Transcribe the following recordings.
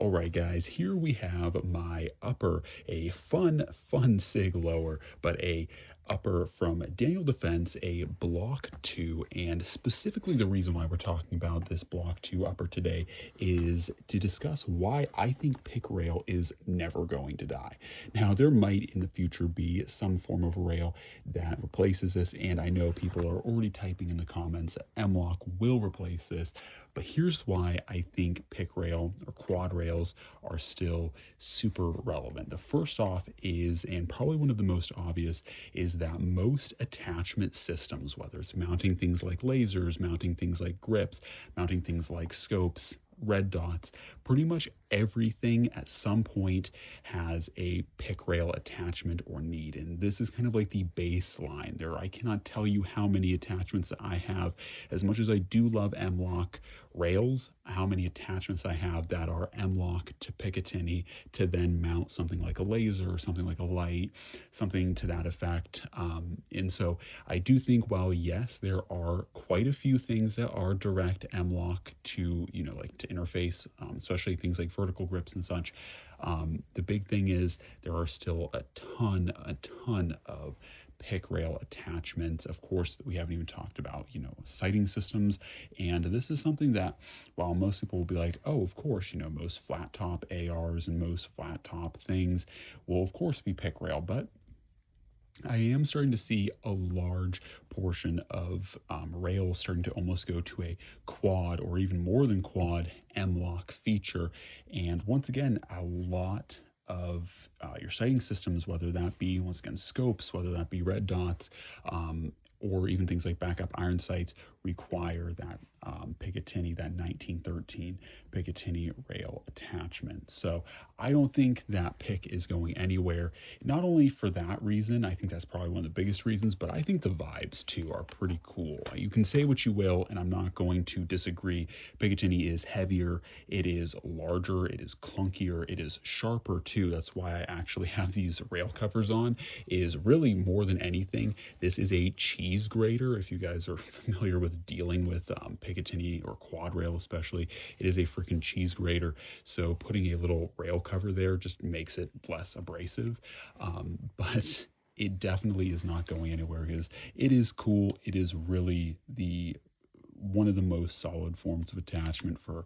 All right, guys, here we have my upper, a fun SIG lower, but a upper from Daniel Defense, a Block 2. And specifically, the reason why we're talking about this Block 2 upper today is to discuss why I think pick rail is never going to die. Now, there might in the future be some form of rail that replaces this, and I know people are already typing in the comments that M-Lock will replace this. But here's why I think pick rail or quad rails are still super relevant. The first off is, and probably one of the most obvious, is that most attachment systems, whether it's mounting things like lasers, mounting things like grips, mounting things like scopes, red dots, pretty much everything at some point has a pick rail attachment or need. And this is kind of like the baseline there. I cannot tell you how many attachments that I have. As much as I do love M-Lock rails, how many attachments I have that are M-Lock to Picatinny to then mount something like a laser or something like a light, something to that effect. And so I do think, while yes, there are quite a few things that are direct M-Lock to, like to interface, especially things like vertical grips and such. The big thing is there are still a ton of pick rail attachments. Of course, we haven't even talked about, sighting systems. And this is something that, while most people will be like, oh, of course, most flat top ARs and most flat top things will, of course, be pick rail. But I am starting to see a large portion of rails starting to almost go to a quad or even more than quad M-Lock feature. And once again, a lot of your sighting systems, whether that be, once again, scopes, whether that be red dots, or even things like backup iron sights, require that Picatinny, that 1913 Picatinny rail attachment. So I don't think that pick is going anywhere. Not only for that reason, I think that's probably one of the biggest reasons, but I think the vibes too are pretty cool. You can say what you will, and I'm not going to disagree. Picatinny is heavier, it is larger, it is clunkier, it is sharper too. That's why I actually have these rail covers on, is really more than anything, this is a cheese grater. If you guys are familiar with dealing with Picatinny or quad rail especially, it is a freaking cheese grater. So putting a little rail cover there just makes it less abrasive. But it definitely is not going anywhere because it is cool. It is really the one of the most solid forms of attachment for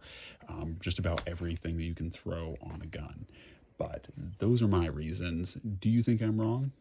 just about everything that you can throw on a gun. But those are my reasons. Do you think I'm wrong?